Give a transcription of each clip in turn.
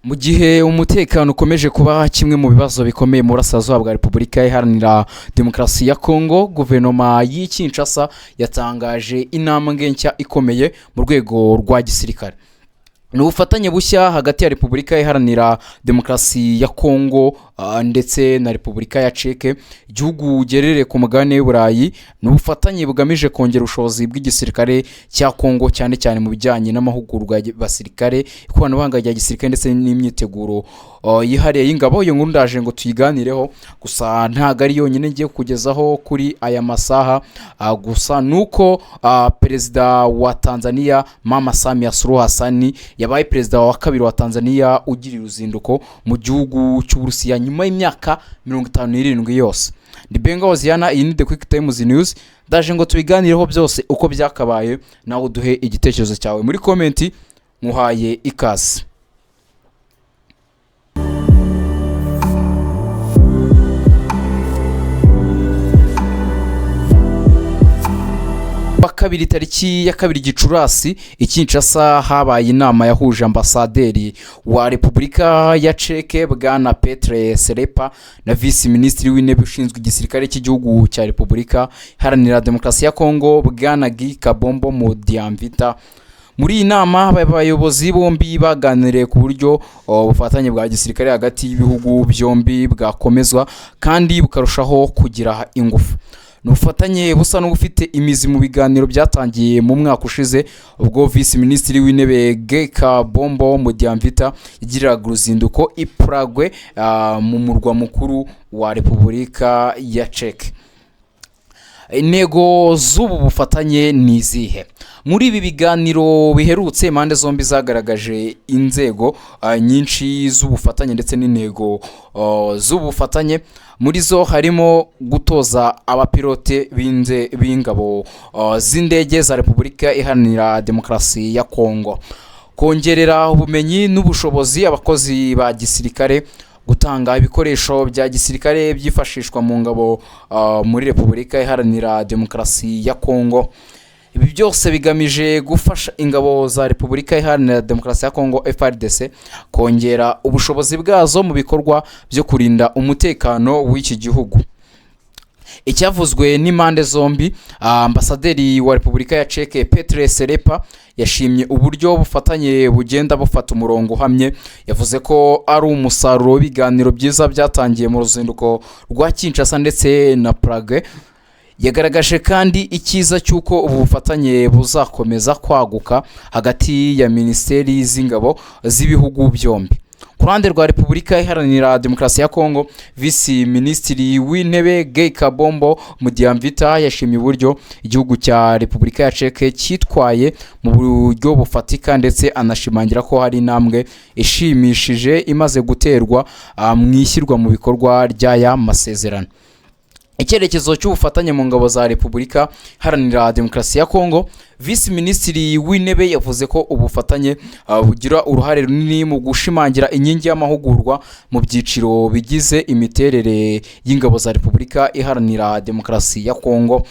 Mu gihe umutekano ukomeje kuba kimwe mu bibazo bikomeye mu burasirazuba bwa Repubulika Iharanira Demokarasi ya Kongo, guverinoma y'i Kinshasa yatangaje intambwe nshya ikomeye mu rwego rwa gisirikare. Ni ubufatanye bushya hagati ya Repubulika Iharanira Demokarasi ya Kongo ndetse na Repubulika ya Czech, igihugu gerereye ku mugabane w'Uburayi. Ni ubufatanye bugamije kongera ubushobozi bw'igisirikare cya Kongo, cyane cyane mu bijyanye n'amahugurwa y'abasirikare, ikoranabuhanga rya gisirikare ndetse n'imyiteguro yihariye y'ingabo. Iyo nkuru ndaje ngo tuyiganireho, gusa ntago ari yonyine ngiye kugezaho kuri aya masaha. Gusa nuko perezida wa Tanzania Mama Samia Suluhu Hassan yabaye perezida wa kabiri wa Tanzania ugira uruzinduko mu gihugu cy'Uburusiya nyuma y'imyaka 57 yose. Ndi Benga Oziana, iyi ni The Quick Times News. Ndaje ngo tubiganireho byose uko byakabaye, nawe uduhe igitekerezo cyawe muri comment. Muhaye ikaze. Kabiri tariki ya 2 Gicurasi i Kinshasa habaye inama yahuje ambasaderi wa Repubulika ya Czech bwana Petr Selepa na vice ministri w'intebe ushinzwe igisirikare cy'igihugu cya Repubulika Iharanira Demokarasi ya Kongo bwana Guy Kabombo Modiamvita. Muri iyi nama abayobozi bombi baganiriye ku buryo ubufatanye bwa gisirikare hagati y'ibihugu byombi bwakomezwa kandi bukarushaho kugira ingufu. Nufatanye busa n'ufite imizi mu biganiro byatangiye mu mwaka ushize, ubwo vice ministri w'intebe Guy Kabombo Modiamvita yagiriraga uruzinduko i Prague mu murwa mukuru wa Repubulika ya Czech. Intego z'ubu bufatanye ni izihe? Muri ibi biganiro biherutse impande zombi zagaragaje inzego nyinshi z'ubufatanye ndetse n'intego z'ubufatanye. Muri zo harimo gutoza abapilote b'ingabo z'indege za Repubulika Iharanira Demokarasi ya Kongo, kongerera ubumenyi n'ubushobozi abakozi ba gisirikare, gutanga ibikoresho bya gisirikare byifashishwa mu ngabo muri Repubulika Iharanira Demokarasi ya Kongo. Ibi byose bigamije gufasha ingabo za Repubulika Iharanira Demokarasi ya Kongo FARDC kongera ubushobozi bwazo mu bikorwa byo kurinda umutekano w'iki gihugu. Icyavuzwe n'impande zombi, ambasaderi wa Repubulika ya Czech Petr Selepa yashimye uburyo bufatanye bugenda bufata umurongo uhamye. Yavuze ko ari umusaruro w'ibiganiro byiza byatangiye mu ruzinduko rwa Kinshasa ndetse na Prague. Yagaragaje kandi icyiza cy'uko ubu bufatanye buzakomeza kwaguka hagati ya ministeri z'ingabo z'ibihugu byombi. Ku ruhande rwa Repubulika Iharanira Demokarasi ya Kongo, vice ministri w'intebe Guy Kabombo Modiamvita yashimye uburyo igihugu cya Repubulika ya Czech cyitwaye mu buryo bufatika, ndetse anashimangira ko hari intambwe ishimishije imaze guterwa mu ishyirwa mu bikorwa ry'aya masezerano. Icyerekezo cy'ubufatanye mu ngabo za Repubulika Iharanira Demokarasi ya Kongo, vice ministri w'intebe yavuze ko ubufatanye bugira uruhare runini mu gushimangira inkingi y'amahugurwa mu byiciro bigize imiterere y'ingabo za Repubulika Iharanira Demokarasi ya Kongo.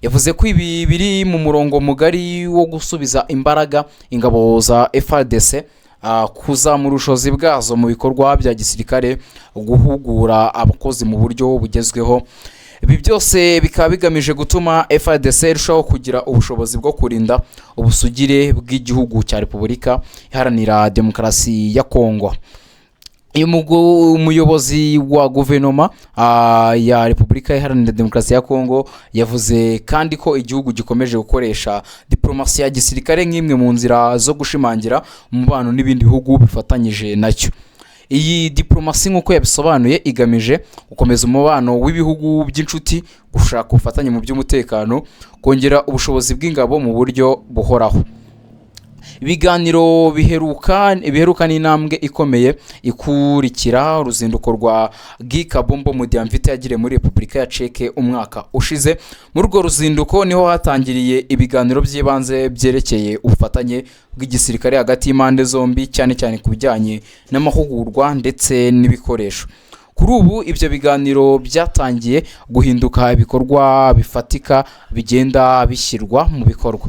Yavuze ko ibi biri mu murongo mugari wo gusubiza imbaraga ingabo za FARDC, kuzamura ubushobozi bwazo mu bikorwa bya gisirikare, guhugura abakozi mu buryo bugezweho. Ibi byose bikaba bigamije gutuma FARDC irushaho kugira ubushobozi bwo kurinda ubusugire bw'igihugu cya Repubulika Iharanira Demokarasi ya Kongo. Umuyobozi wa guverinoma ya Repubulika Iharanira Demokarasi ya Kongo yavuze kandi ko igihugu gikomeje gukoresha diplomasi ya gisirikare nk'imwe mu nzira zo gushimangira umubano n'ibindi bihugu bifatanyije nacyo. Iyi diplomasi nk'uko yabisobanuye igamije gukomeza umubano w'ibihugu by'inshuti, gushaka ubufatanye mu by'umutekano, kongera ubushobozi bw'ingabo mu buryo buhoraho. Ibiganiro biheruka n'intambwe ikomeye ikurikira uruzinduko rwa Guy Kabombo Modiamvita yagiriye muri Repubulika ya Czech umwaka ushize. Muri urwo ruzinduko niho hatangiriye ibiganiro by'ibanze byerekeye ubufatanye bw'igisirikare hagati y'impande zombi, cyane cyane ku bijyanye n'amahugurwa ndetse n'ibikoresho. Kuri ubu ibyo biganiro byatangiye guhinduka ibikorwa bifatika bigenda bishyirwa mu bikorwa.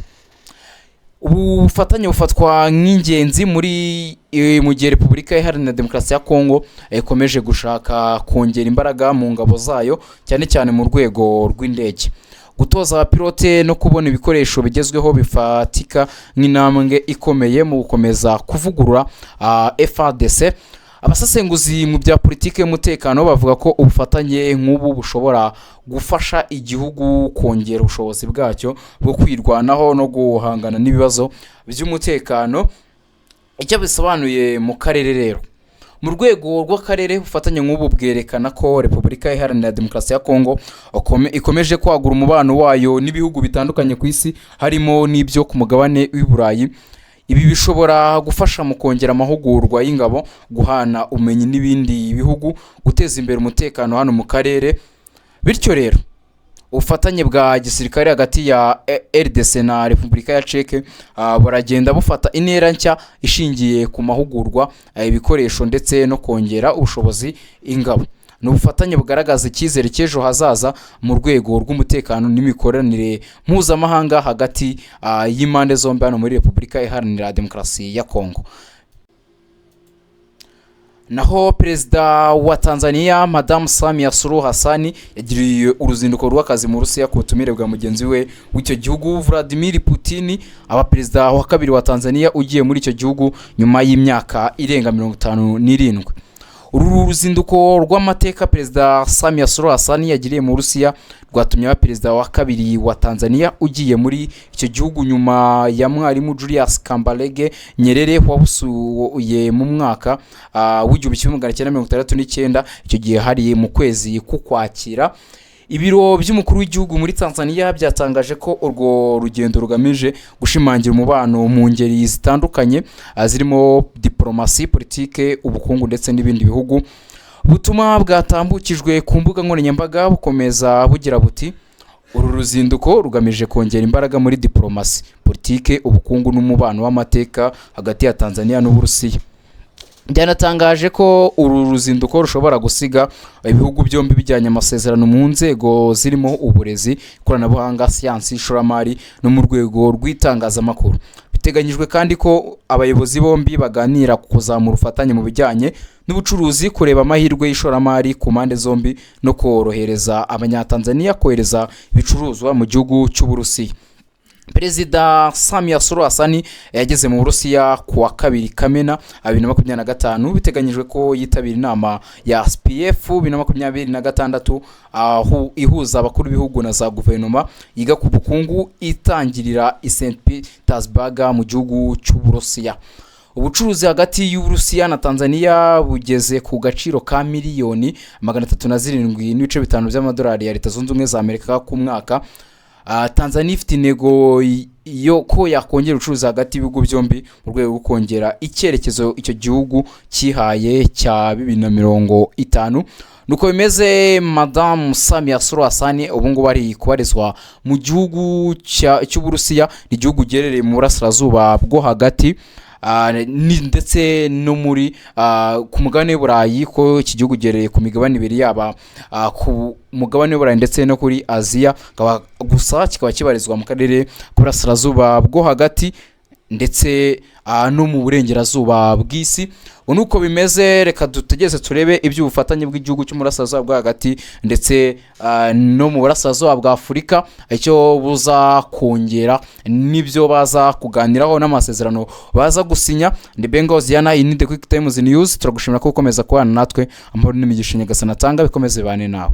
ubufatanye bufatwa nk'ingenzi mu gihe Repubulika Iharanira Demokarasi ya Kongo ikomeje gushaka kongera imbaraga mu ngabo zayo cyane cyane mu rwego rw'indege, gutoza abapilote no kubona ibikoresho bigezweho bifatika nk'intambwe ikomeye mu gukomeza kuvugurura FARDC. Abasesenguzi mu bya politiki y'umutekano bavuga ko ubufatanye nk'ubu bushobora gufasha igihugu kongera ubushobozi bwacyo bwo kwirwanaho no guhangana n'ibibazo by'umutekano. Icyo bisobanuye mu karere rero, mu rwego rw'akarere ubufatanye nk'ubu bwerekana ko Repubulika Iharanira Demokarasi ya Kongo ikomeje kwagura umubano wayo n'ibihugu bitandukanye ku isi harimo n'ibyo ku mugabane w'i Burayi. Ibi bishobora gufasha mu kongera amahugurwa y'ingabo, guhana ubumenyi n'ibindi bihugu, guteza imbere umutekano hano mu karere. Bityo rero ubufatanye bwa gisirikare hagati ya RDC na Repubulika ya Czech baragenda bufata intera nshya ishingiye ku mahugurwa, ibikoresho ndetse no kongera ubushobozi ingabo. Ni ubufatanye bugaragaza icyizere cy'ejo hazaza mu rwego rw'umutekano n'imikoranire mpuzamahanga hagati y'impande zombi hano muri Repubulika Iharanira Demokarasi ya Kongo. Naho Perezida wa Tanzania Madame Samia Suluhu Hassan yagiriye uruzinduko rw'akazi mu Rusiya ku butumire bwa mugenzi we w'icyo gihugu Vladimir Putin, aba perezida wa kabiri wa Tanzania ugiye muri icyo gihugu nyuma y'imyaka irenga 57. Uru ruzinduko rw'amateka Perezida Samia Suluhu Hassan yagiriye mu Rusiya rwatumye Perezida wa kabiri wa Tanzania ugiye muri icyo gihugu nyuma ya mwarimu Julius Kambarage Nyerere wabusuye mu mwaka w'1969. Icyo gihe hari mu kwezi k'Ukwakira. Ibiro by'umukuru w'igihugu muri Tanzania byatangaje ko urwo rugendo rugamije gushimangira umubano mu ngeri zitandukanye zirimo diplomasi, politike, ubukungu ndetse n'ibindi bihugu. Ubutumwa bwatambukijwe ku mbuga nkoranyambaga bukomeza bugira buti: uru ruzinduko rugamije kongera imbaraga muri diplomasi, politike, ubukungu n'umubano w'amateka hagati ya Tanzania n'Uburusiya. Byanatangaje ko uru ruzinduko rushobora gusiga ibihugu byombi bijyanye amasezerano mu nzego zirimo uburezi, ikoranabuhanga, siyansi, ishoramari no mu rwego rw'itangazamakuru. Biteganyijwe kandi ko abayobozi bombi baganira ku kuzamura ubufatanye mu bijyanye n'ubucuruzi, kureba amahirwe y'ishoramari ku mpande zombi no korohereza abanyatanzania kohereza ibicuruzwa mu gihugu cy'Uburusiya. Perezida Samia Suluhu Hassan yageze mu Burusiya ku wa 2 Kamena 2025. Biteganyijwe ko yitabira inama ya SPF 2026 aho ihuza abakuru b'ibihugu na za guverinoma yiga ku bukungu itangirira i St Petersburg mu gihugu cy'Uburusiya. Ubucuruzi hagati y'Uburusiya na Tanzania bugeze ku gaciro ka miliyoni 307.5 by'amadolari ya Leta Zunze Ubumwe za Amerika ku mwaka. Tanzania ifite intego yo ko yakongera ubucuruzi hagati y'ibihugu byombi mu rwego rwo kongera icyerekezo icyo gihugu cyihaye cya 2050. Nuko bimeze Madame Samia Suluhu Hassan ubu ngubu ari kubarizwa mu gihugu cy'Uburusiya, igihugu gerereye mu burasirazuba bwo hagati ndetse no muri ku mugabane w'Uburayi, ko iki gihugu gereye ku migabane ibiri yaba ku mugabane w'Uburayi ndetse no kuri Aziya, gusa kikaba kibarizwa mu karere k'uburasirazuba bwo hagati ndetse no mu burengerazuba bw'isi. Nuko bimeze, reka dutegeze turebe iby'ubufatanye bw'igihugu cy'umurasirazuba bwo hagati ndetse no mu burasirazuba bwa Afurika icyo buza kongera n'ibyo baza kuganiraho n'amasezerano baza gusinya. Ndi Bengozi Yana, iyi ni The Quick Times News. Turagushimira ko ukomeza kubana natwe, amahoro n'imigisha Nyagasani atanga bikomeze bane nawe.